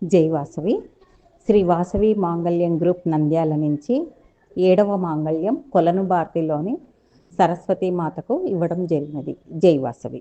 జై వాసవి. శ్రీ వాసవి మాంగళ్యం గ్రూప్ నంద్యాల నుంచి 7వ మాంగళ్యం కొలను బార్తిలోని సరస్వతీ మాతకు ఇవ్వడం జరిగినది. జై వాసవి.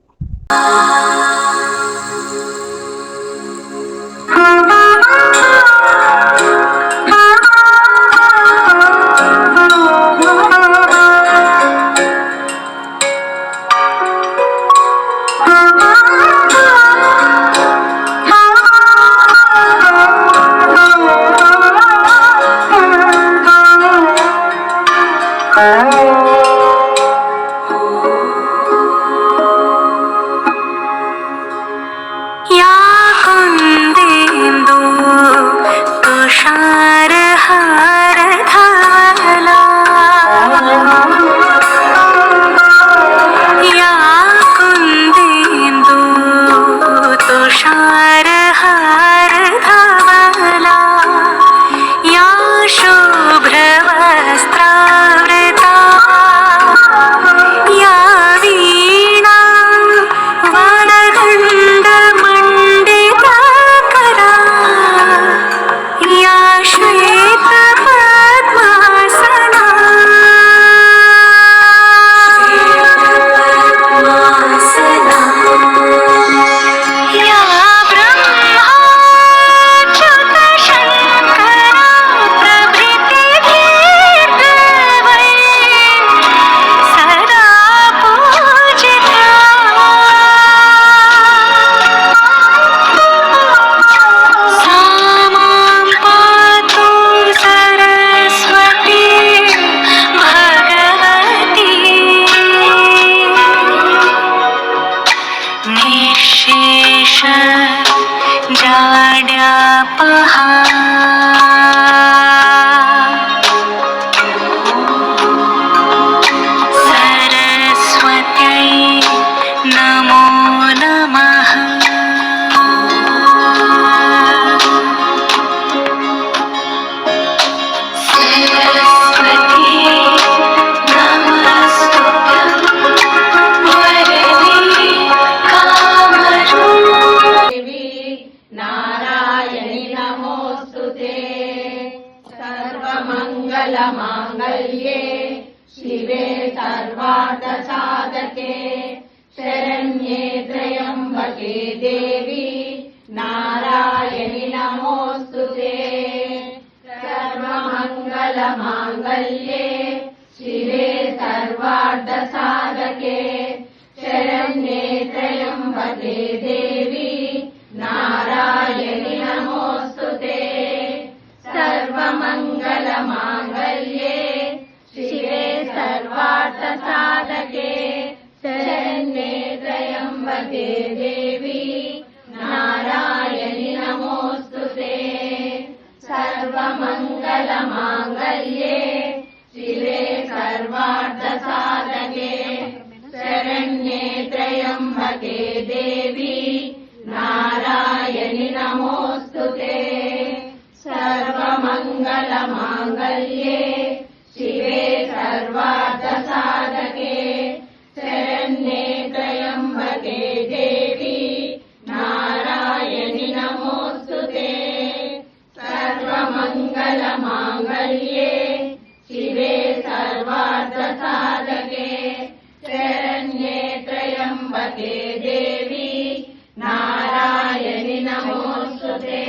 सर्वमङ्गलमाङ्गल्ये शिवे सर्वार्थसाधके शरण्ये त्र्यम्बके देवी नारायणि नमोऽस्तुते। सर्वमङ्गलमाङ्गल्ये शिवे सर्वार्थसाधके शरण्ये त्र्यम्बके देवी नारायणि नमोऽस्तुते। सर्वमङ्गलमाङ्गल्ये शिवे सर्वार्थसाधके शरण्ये त्र्यम्बके देवी नारायणि नमोऽस्तुते। सर्वमङ्गलमाङ्गल्ये शिवे सर्वार्थसाधके शरण्ये त्र्यम्बके देवी नारायणि नमोऽस्तुते। सर्वमङ्गलमाङ्गल्ये शिवे सर्वार्थसाधके शरण्ये त्र्यम्बके देवी नारायणि नमोऽस्तुते। सर्वमङ्गलमाङ्गल्ये शिवे सर्वार्थसाधके शरण्ये त्र्यम्बके देवी नारायणि नमोऽस्तुते।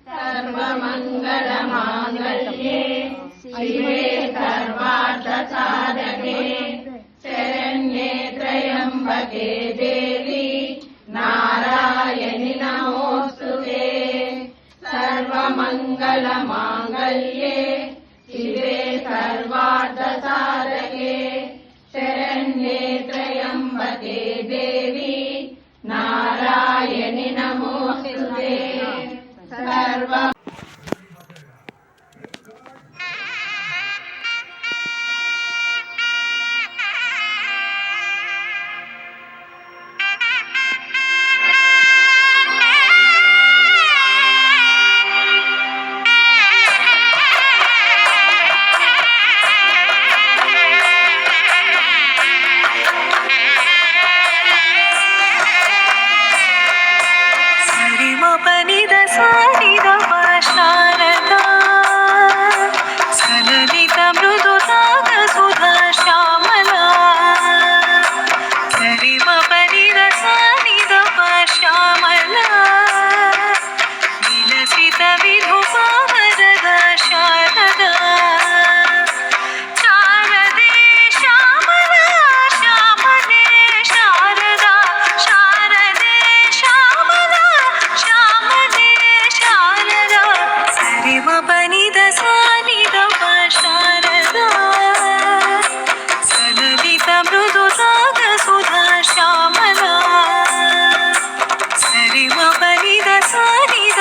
सर्वमङ्गलमाङ्गल्ये शिवे सर्वार्थसाधके शरण्ये त्र्यम्बके देवी नारायणि नमोऽस्तुते। सर्वमङ्गलमाङ्गल्ये शिवे सर्वार्थसाधके शरण्ये त्र्यम्बके देवी नारायणि नमोऽस्तुते। सर्व సరి మ పని ద ಸಾರಿದ ಶಾರದಾ ಸಲಲಿತ ಮೃದು ರಾಗ ಸುಧಾ ಶ್ಯಾಮಲ ಸರಿಮ ಪರಿದ ಸಾರಿದ ಶ್ಯಾಮಲ ವಿಲಸಿತ ವಿಧುಪಾವರದ ಶಾರದಾ ಶಾರದೆ ಶ್ಯಾಮಲ ಶ್ಯಾಮಲೆ ಶಾರದಾ ಶಾರದೆ ಶ್ಯಾಮಲ ಶ್ಯಾಮಲೆ ಶಾರದಾ ಸರಿಮ ಬನಿದ ಸಾನಿದ ಶಾರದಾ ಸಲಲಿತ ಮೃದು ರಾಗ ಸುಧಾ ಶ್ಯಾಮಲ ಸರಿಮ ಬನಿದ ಸಾನಿದ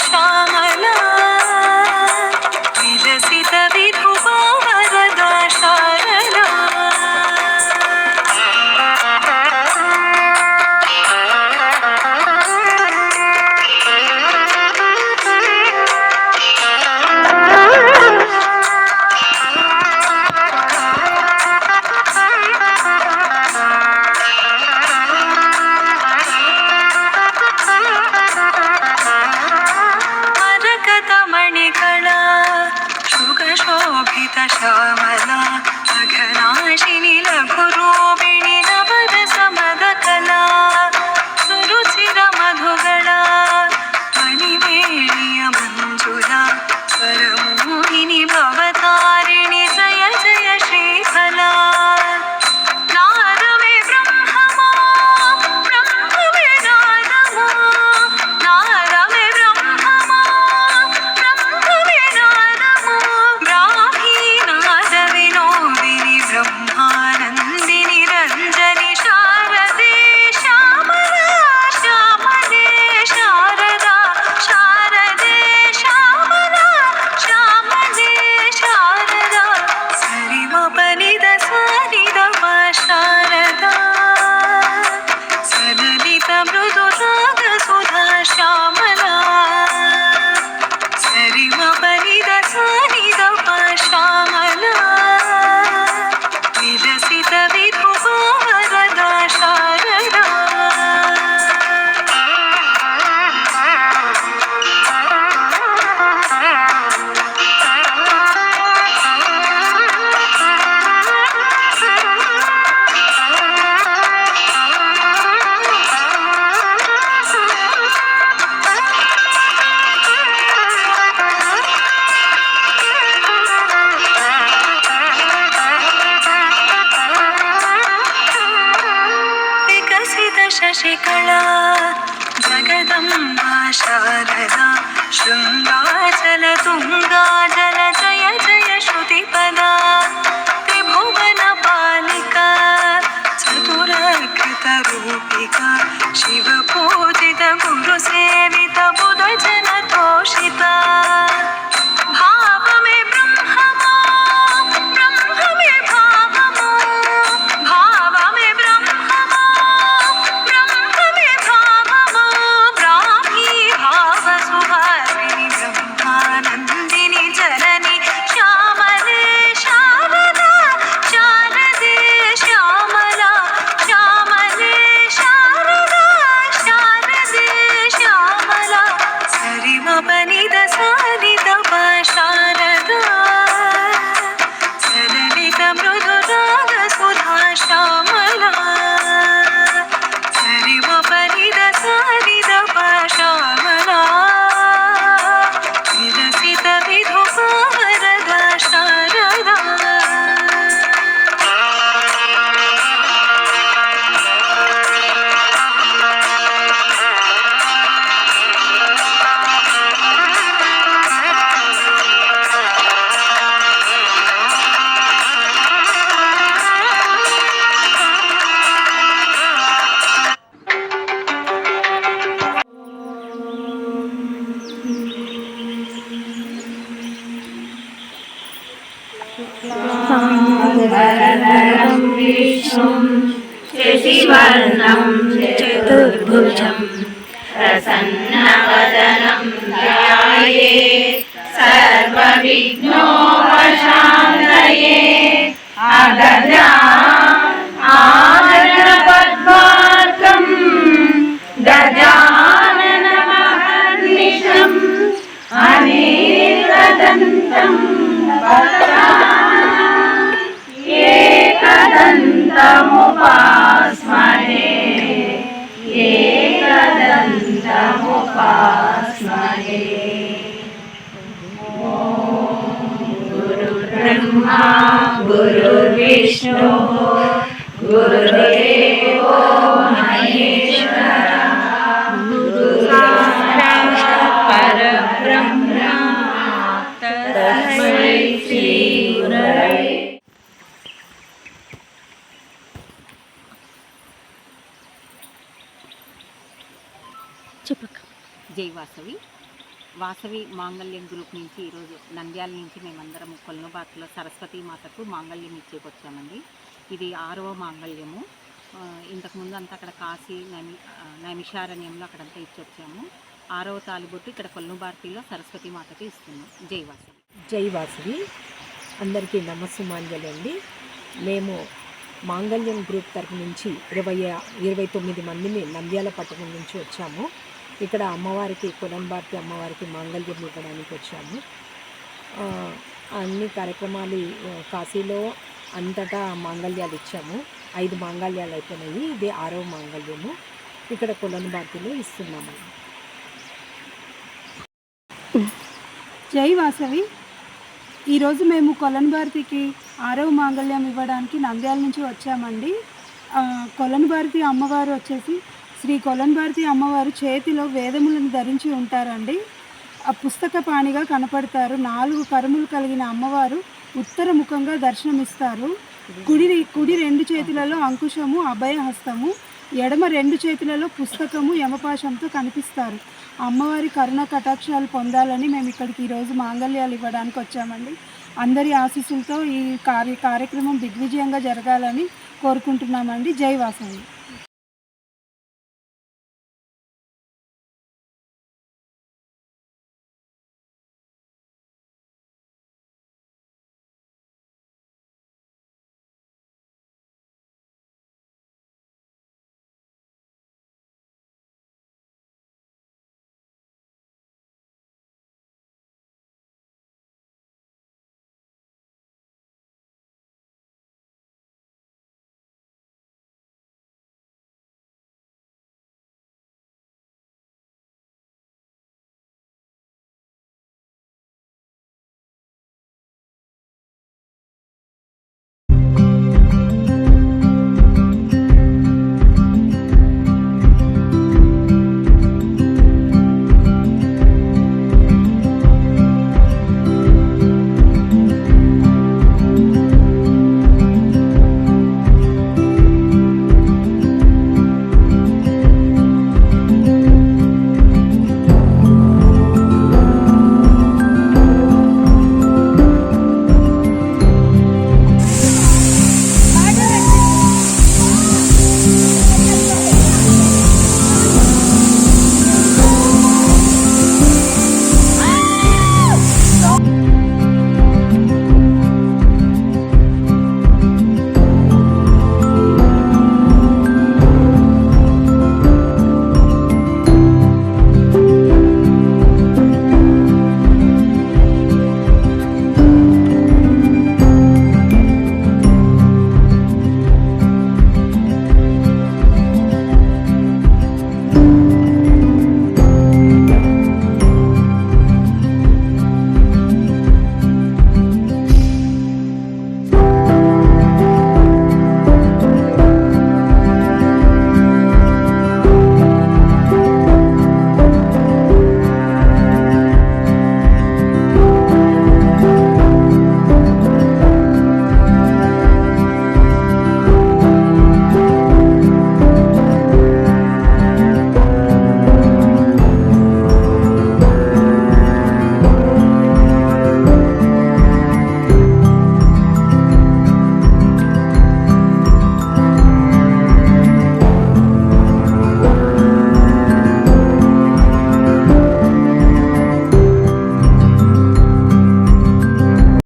ಶ್ಯಾಮಲ ವಿಲಸಿತ ವಿಧುಪಾವರದ ಶಾರದಾ ಮರಕತ ಮಣಿಗಳ ಶುಭ ಶೋಭಿತ ಶ್ಯಾಮಲ ಅಘನಾಶಿನಿ ಲಘುರೂಪಿಣಿ ನವರ ಸಮದ ಕಲಾ ಸುರುಚಿರ ಮಧುಗಳ ಮಣಿವೇಣಿಯ ಮಂಜುಳ ಸ್ವರಮೋಹಿನಿ ಭವತಾರಿಣಿ ಜಯ ಜಯ ಶ್ರೀಫಲಾ ನಾದವೇ ಬ್ರಹ್ಮಮಾ ಬ್ರಹ್ಮವೇ ನಾದಮಾ ನಾದವೇ ಬ್ರಹ್ಮಮಾ ಬ್ರಹ್ಮವೇ ನಾದಮಾ ಬ್ರಾಹ್ಮೀ ನಾದ ವಿನೋದಿನಿ ಬ್ರಹ್ಮಾನಂದಿನಿ ರಂಜನಿ ಶಾರದೆ ಶ್ಯಾಮಲ ಶ್ಯಾಮಲೆ ಶಾರದಾ ಶಾರದೆ ಶ್ಯಾಮಲ ಶ್ಯಾಮಲೆ ಶಾರದಾ ಸರಿಮ ಬನಿದ ಸಾರಿದ ಶಾರದಾ ಸಲಲಿತ ಮೃದು ರಾಗ ಸುಧಾ ಶ್ಯಾಮಲ ಸರಿಮ ಬನಿದ ಸಾರಿದ ಶ್ಯಾಮಲ ವಿಲಸಿತ ವಿಧುಪಾವರದ ಶಾರದಾ ವಿಕಸಿತ ಶಶಿಕಲಾ ಜಗದಂಬಾ ಶಾರದಾ ಶೃಂಗಾಚಲ ತುಂಗಾಜಲ ಜಯ ಜಯ ಶ್ರುತಿಪದ ತ್ರಿಭುವನ ಪಾಲಿಕಾ ಚತುರಕೃತ ರೂಪಿಕಾ ಶಿವ ಪೂಜಿತ ಗುರು ಸೇವಿತ ಬುಧ ಜನ ತೋಷಿತ ಭಾವಮೇ ಬ್ರಹ್ಮಮಾ ಬ್ರಹ್ಮವೇ ಭಾವಮಾ ಭಾವಮೇ ಬ್ರಹ್ಮಮಾ ಬ್ರಹ್ಮವೇ ಭಾವಮಾ ಬ್ರಾಹ್ಮೀ ಭಾವ ಸುಹಾಸಿನಿ ಬ್ರಹ್ಮಾನಂದಿನಿ ಜನನಿ ಶ್ಯಾಮಲೆ ಶಾರದಾ ಶಾರದೆ ಶ್ಯಾಮಲ ಶ್ಯಾಮಲೆ ಶಾರದಾ ಶಾರದೆ ಶ್ಯಾಮಲ ಸರಿಮ ಬನಿದ ಸಾರಿದ ಶಾರದಾ ಸಲಲಿತ ಮೃದು ರಾಗ ಸುಧಾ ಶ್ಯಾಮಲ ಸರಿಮ ಬನಿದ ಸಾರಿದ ಶ್ಯಾಮಲ ವಿಲಸಿತ ವಿಧುಪಾವರದ ಶಾರದಾ वरदं विष्णुं शशिवर्णं चतुर्भुजं प्रसन्नवदनं ध्यायेत् सर्वविघ्नोपशान्तये अगजा आननपद्मार्कं गजाननमहर्निशम् ब्रह्मा गुरुर्विष्णु गुरुदेवो महेश्वरः गुरुसाक्षात् परब्रह्म तस्मै श्री गुरवे జై వాసవి. వాసవి మాంగళ్యం గ్రూప్ నుంచి ఈరోజు నంద్యాల నుంచి మేమందరం కొలనుబార్తిలో సరస్వతీ మాతకు మాంగళ్యం ఇచ్చేకొచ్చామండి. ఇది 6వ మాంగళ్యము. ఇంతకుముందు అంతా అక్కడ కాశీ నైమిషారణ్యంలో అక్కడంతా ఇచ్చొచ్చాము. 6వ తాలిబొట్టు ఇక్కడ కొలనుబార్తిలో సరస్వతీ మాతకు ఇస్తున్నాం. జై వాసవి. జై వాసవి. అందరికీ నమస్సుమాంజలండి. మేము మాంగళ్యం గ్రూప్ తరపు నుంచి 29 మందిని నంద్యాల పట్టణం నుంచి వచ్చాము. ఇక్కడ అమ్మవారికి కొలనుబార్తి అమ్మవారికి మాంగళ్యం ఇవ్వడానికి వచ్చాము. అన్ని కార్యక్రమాలు కాశీలో అంతటా మాంగళ్యాలు ఇచ్చాము. 5 మాంగళ్యాలు అయిపోయినాయి. ఇది 6వ మాంగళ్యము. ఇక్కడ కొలనుబార్తిలో ఇస్తున్నాము. జై వాసవి. ఈరోజు మేము కొలనుబార్తికి 6వ మాంగళ్యం ఇవ్వడానికి నంద్యాల నుంచి వచ్చామండి. కొలనుబార్తి అమ్మవారు వచ్చేసి శ్రీ కొలనుబార్తి అమ్మవారు చేతిలో వేదములను ధరించి ఉంటారండి. ఆ పుస్తక పాణిగా కనపడతారు. 4 కరములు కలిగిన అమ్మవారు ఉత్తర ముఖంగా దర్శనమిస్తారు. కుడి 2 చేతులలో అంకుశము అభయహస్తము, ఎడమ 2 చేతులలో పుస్తకము యమపాశంతో కనిపిస్తారు. అమ్మవారి కరుణ కటాక్షాలు పొందాలని మేము ఇక్కడికి ఈరోజు మాంగళ్యాలు ఇవ్వడానికి వచ్చామండి. అందరి ఆశీస్సులతో ఈ కార్యక్రమం దిగ్విజయంగా జరగాలని కోరుకుంటున్నామండి. జై వాసవి.